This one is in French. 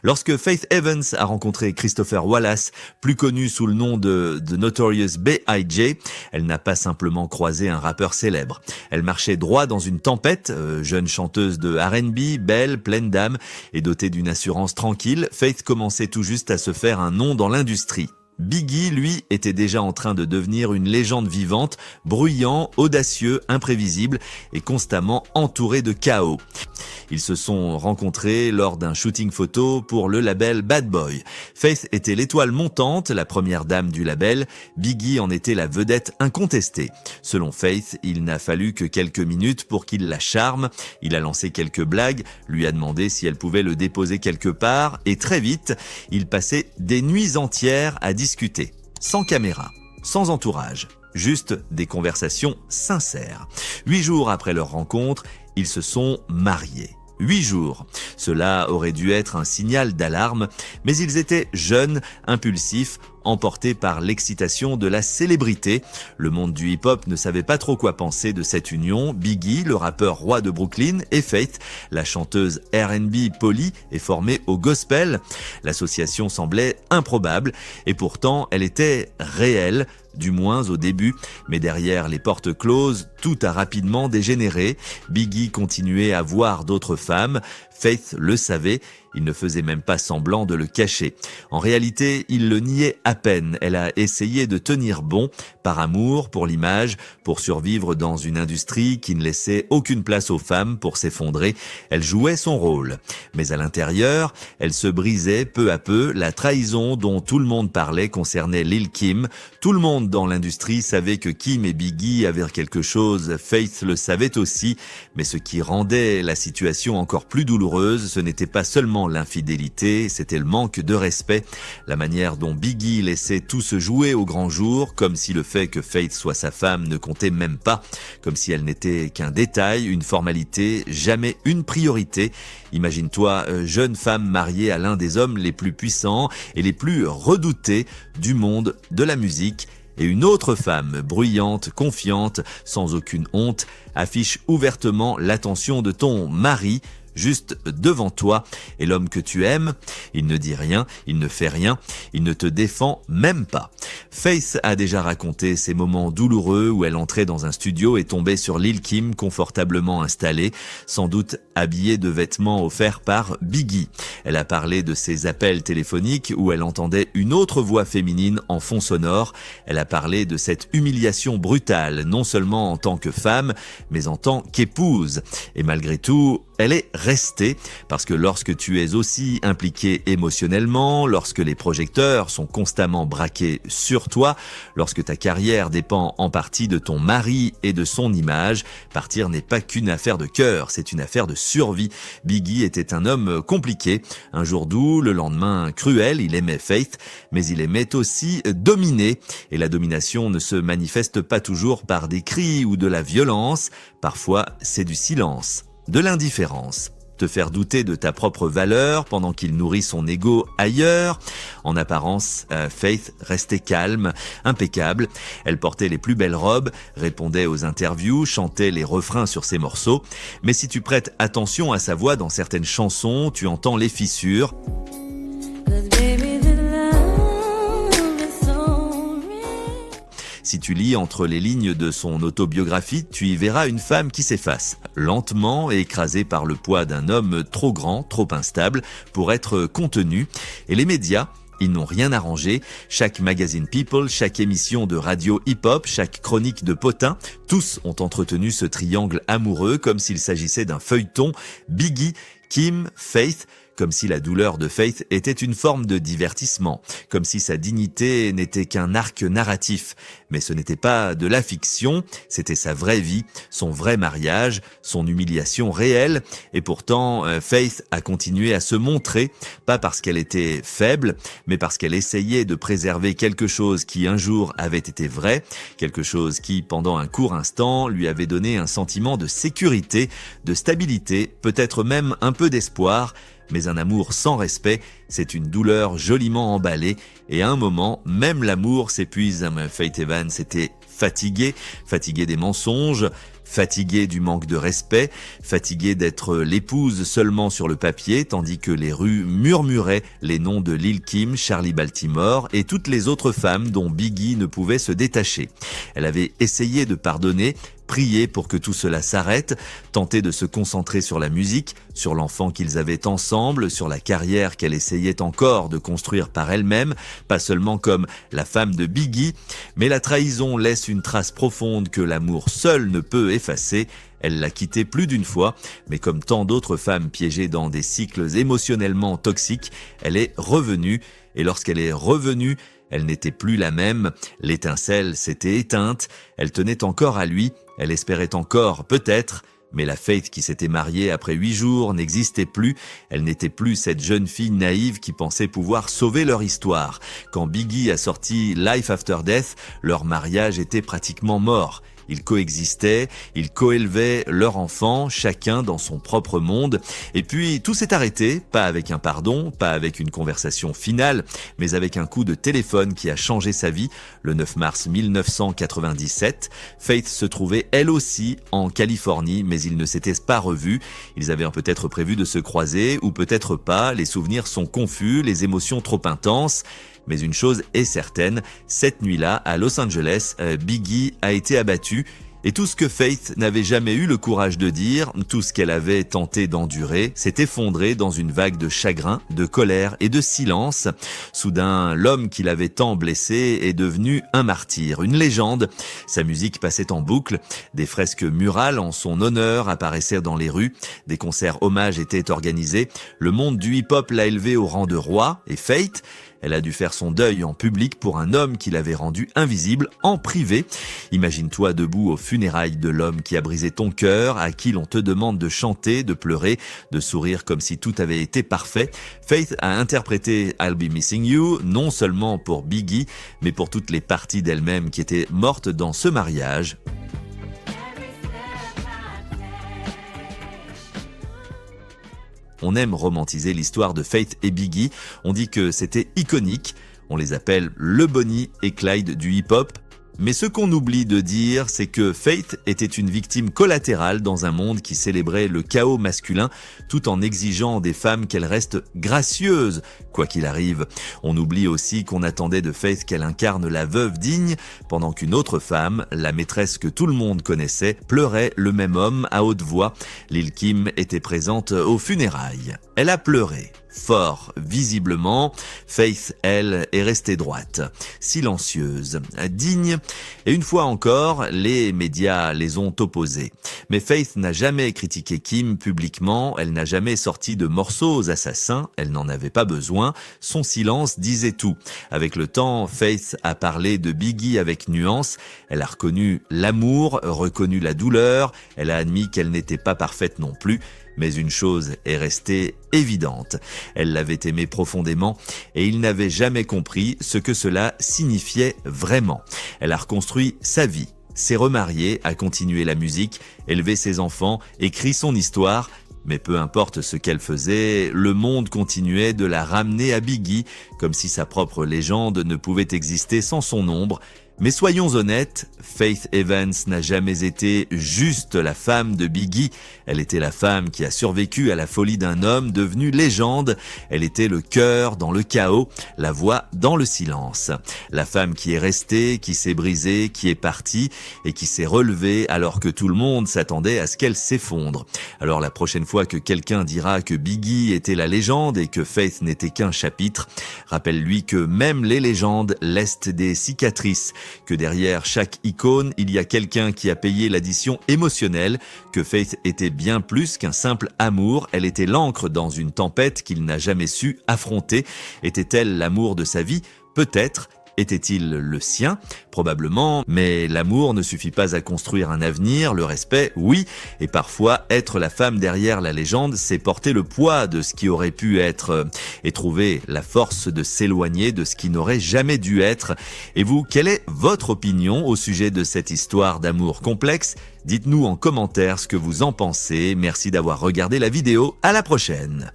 Lorsque Faith Evans a rencontré Christopher Wallace, plus connu sous le nom de The Notorious B.I.J., elle n'a pas simplement croisé un rappeur célèbre. Elle marchait droit dans une tempête, jeune chanteuse de R&B, belle, pleine d'âme et dotée d'une assurance tranquille, Faith commençait tout juste à se faire un nom dans l'industrie. Biggie, lui, était déjà en train de devenir une légende vivante, bruyant, audacieux, imprévisible et constamment entouré de chaos. Ils se sont rencontrés lors d'un shooting photo pour le label Bad Boy. Faith était l'étoile montante, la première dame du label. Biggie en était la vedette incontestée. Selon Faith, il n'a fallu que quelques minutes pour qu'il la charme. Il a lancé quelques blagues, lui a demandé si elle pouvait le déposer quelque part et très vite, il passait des nuits entières à discuter. Sans caméra, sans entourage, juste des conversations sincères. 8 jours après leur rencontre, ils se sont mariés. 8 jours. Cela aurait dû être un signal d'alarme, mais ils étaient jeunes, impulsifs, emportés par l'excitation de la célébrité. Le monde du hip-hop ne savait pas trop quoi penser de cette union. Biggie, le rappeur roi de Brooklyn, et Faith, la chanteuse R&B polie et formée au gospel. L'association semblait improbable, et pourtant elle était réelle, du moins au début, mais derrière les portes closes, tout a rapidement dégénéré. Biggie continuait à voir d'autres femmes. Faith le savait, il ne faisait même pas semblant de le cacher. En réalité, il le niait à peine. Elle a essayé de tenir bon, par amour, pour l'image, pour survivre dans une industrie qui ne laissait aucune place aux femmes pour s'effondrer. Elle jouait son rôle. Mais à l'intérieur, elle se brisait peu à peu. La trahison dont tout le monde parlait concernait Lil' Kim. Tout le monde dans l'industrie savait que Kim et Biggie avaient quelque chose. Faith le savait aussi. Mais ce qui rendait la situation encore plus douloureuse, ce n'était pas seulement l'infidélité, c'était le manque de respect, la manière dont Biggie laissait tout se jouer au grand jour, comme si le fait que Faith soit sa femme ne comptait même pas, comme si elle n'était qu'un détail, une formalité, jamais une priorité. Imagine-toi, jeune femme mariée à l'un des hommes les plus puissants et les plus redoutés du monde de la musique. Et une autre femme, bruyante, confiante, sans aucune honte, affiche ouvertement l'attention de ton mari, juste devant toi, et l'homme que tu aimes, il ne dit rien, il ne fait rien, il ne te défend même pas. Faith a déjà raconté ces moments douloureux où elle entrait dans un studio et tombait sur Lil' Kim confortablement installée, sans doute habillée de vêtements offerts par Biggie. Elle a parlé de ses appels téléphoniques où elle entendait une autre voix féminine en fond sonore. Elle a parlé de cette humiliation brutale, non seulement en tant que femme, mais en tant qu'épouse. Et malgré tout, elle est restée, parce que lorsque tu es aussi impliqué émotionnellement, lorsque les projecteurs sont constamment braqués sur toi, lorsque ta carrière dépend en partie de ton mari et de son image, partir n'est pas qu'une affaire de cœur, c'est une affaire de survie. Biggie était un homme compliqué, un jour doux, le lendemain cruel, il aimait Faith, mais il aimait aussi dominer, et la domination ne se manifeste pas toujours par des cris ou de la violence, parfois c'est du silence. De l'indifférence, te faire douter de ta propre valeur pendant qu'il nourrit son ego ailleurs. En apparence, Faith restait calme, impeccable. Elle portait les plus belles robes, répondait aux interviews, chantait les refrains sur ses morceaux. Mais si tu prêtes attention à sa voix dans certaines chansons, tu entends les fissures. Si tu lis entre les lignes de son autobiographie, tu y verras une femme qui s'efface, lentement et écrasée par le poids d'un homme trop grand, trop instable pour être contenu. Et les médias, ils n'ont rien arrangé. Chaque magazine People, chaque émission de radio hip-hop, chaque chronique de potin, tous ont entretenu ce triangle amoureux comme s'il s'agissait d'un feuilleton. Biggie, Kim, Faith, comme si la douleur de Faith était une forme de divertissement, comme si sa dignité n'était qu'un arc narratif. Mais ce n'était pas de la fiction, c'était sa vraie vie, son vrai mariage, son humiliation réelle. Et pourtant, Faith a continué à se montrer, pas parce qu'elle était faible, mais parce qu'elle essayait de préserver quelque chose qui un jour avait été vrai, quelque chose qui, pendant un court instant, lui avait donné un sentiment de sécurité, de stabilité, peut-être même un peu d'espoir. Mais un amour sans respect, c'est une douleur joliment emballée, et à un moment, même l'amour s'épuise. Faith Evans était fatiguée des mensonges, Fatiguée du manque de respect, fatiguée d'être l'épouse seulement sur le papier, tandis que les rues murmuraient les noms de Lil' Kim, Charlie Baltimore et toutes les autres femmes dont Biggie ne pouvait se détacher. Elle avait essayé de pardonner, prier pour que tout cela s'arrête, tenter de se concentrer sur la musique, sur l'enfant qu'ils avaient ensemble, sur la carrière qu'elle essayait encore de construire par elle-même, pas seulement comme la femme de Biggie, mais la trahison laisse une trace profonde que l'amour seul ne peut effacer. Elle l'a quitté plus d'une fois, mais comme tant d'autres femmes piégées dans des cycles émotionnellement toxiques, elle est revenue, et lorsqu'elle est revenue, elle n'était plus la même, l'étincelle s'était éteinte, elle tenait encore à lui, elle espérait encore, peut-être, mais la Faith qui s'était mariée après 8 jours n'existait plus, elle n'était plus cette jeune fille naïve qui pensait pouvoir sauver leur histoire. Quand Biggie a sorti Life After Death, leur mariage était pratiquement mort. Ils coexistaient, ils coélevaient leur enfant, chacun dans son propre monde. Et puis tout s'est arrêté, pas avec un pardon, pas avec une conversation finale, mais avec un coup de téléphone qui a changé sa vie. Le 9 mars 1997, Faith se trouvait elle aussi en Californie, mais ils ne s'étaient pas revus. Ils avaient peut-être prévu de se croiser, ou peut-être pas. Les souvenirs sont confus, les émotions trop intenses. Mais une chose est certaine, cette nuit-là, à Los Angeles, Biggie a été abattu. Et tout ce que Faith n'avait jamais eu le courage de dire, tout ce qu'elle avait tenté d'endurer, s'est effondré dans une vague de chagrin, de colère et de silence. Soudain, l'homme qui l'avait tant blessé est devenu un martyr, une légende. Sa musique passait en boucle, des fresques murales en son honneur apparaissaient dans les rues, des concerts hommages étaient organisés, le monde du hip-hop l'a élevé au rang de roi, et Faith, elle a dû faire son deuil en public pour un homme qui l'avait rendu invisible en privé. Imagine-toi debout aux funérailles de l'homme qui a brisé ton cœur, à qui l'on te demande de chanter, de pleurer, de sourire comme si tout avait été parfait. Faith a interprété I'll Be Missing You, non seulement pour Biggie, mais pour toutes les parties d'elle-même qui étaient mortes dans ce mariage. On aime romantiser l'histoire de Faith et Biggie, on dit que c'était iconique, on les appelle le Bonnie et Clyde du hip-hop. Mais ce qu'on oublie de dire, c'est que Faith était une victime collatérale dans un monde qui célébrait le chaos masculin tout en exigeant des femmes qu'elles restent gracieuses, quoi qu'il arrive. On oublie aussi qu'on attendait de Faith qu'elle incarne la veuve digne, pendant qu'une autre femme, la maîtresse que tout le monde connaissait, pleurait le même homme à haute voix. Lil' Kim était présente aux funérailles. Elle a pleuré. Fort, visiblement, Faith, elle, est restée droite, silencieuse, digne, et une fois encore, les médias les ont opposés. Mais Faith n'a jamais critiqué Kim publiquement, elle n'a jamais sorti de morceaux aux assassins, elle n'en avait pas besoin, son silence disait tout. Avec le temps, Faith a parlé de Biggie avec nuance, elle a reconnu l'amour, reconnu la douleur, elle a admis qu'elle n'était pas parfaite non plus. Mais une chose est restée évidente, elle l'avait aimé profondément et il n'avait jamais compris ce que cela signifiait vraiment. Elle a reconstruit sa vie, s'est remariée, a continué la musique, élevé ses enfants, écrit son histoire, mais peu importe ce qu'elle faisait, le monde continuait de la ramener à Biggie, comme si sa propre légende ne pouvait exister sans son ombre. Mais soyons honnêtes, Faith Evans n'a jamais été juste la femme de Biggie. Elle était la femme qui a survécu à la folie d'un homme devenu légende. Elle était le cœur dans le chaos, la voix dans le silence. La femme qui est restée, qui s'est brisée, qui est partie et qui s'est relevée alors que tout le monde s'attendait à ce qu'elle s'effondre. Alors la prochaine fois que quelqu'un dira que Biggie était la légende et que Faith n'était qu'un chapitre, rappelle-lui que même les légendes laissent des cicatrices. Que derrière chaque icône, il y a quelqu'un qui a payé l'addition émotionnelle, que Faith était bien plus qu'un simple amour, elle était l'encre dans une tempête qu'il n'a jamais su affronter. Était-elle l'amour de sa vie ? Peut-être. Était-il le sien ? Probablement, mais l'amour ne suffit pas à construire un avenir, le respect, oui, et parfois être la femme derrière la légende, c'est porter le poids de ce qui aurait pu être et trouver la force de s'éloigner de ce qui n'aurait jamais dû être. Et vous, quelle est votre opinion au sujet de cette histoire d'amour complexe ? Dites-nous en commentaire ce que vous en pensez. Merci d'avoir regardé la vidéo. À la prochaine.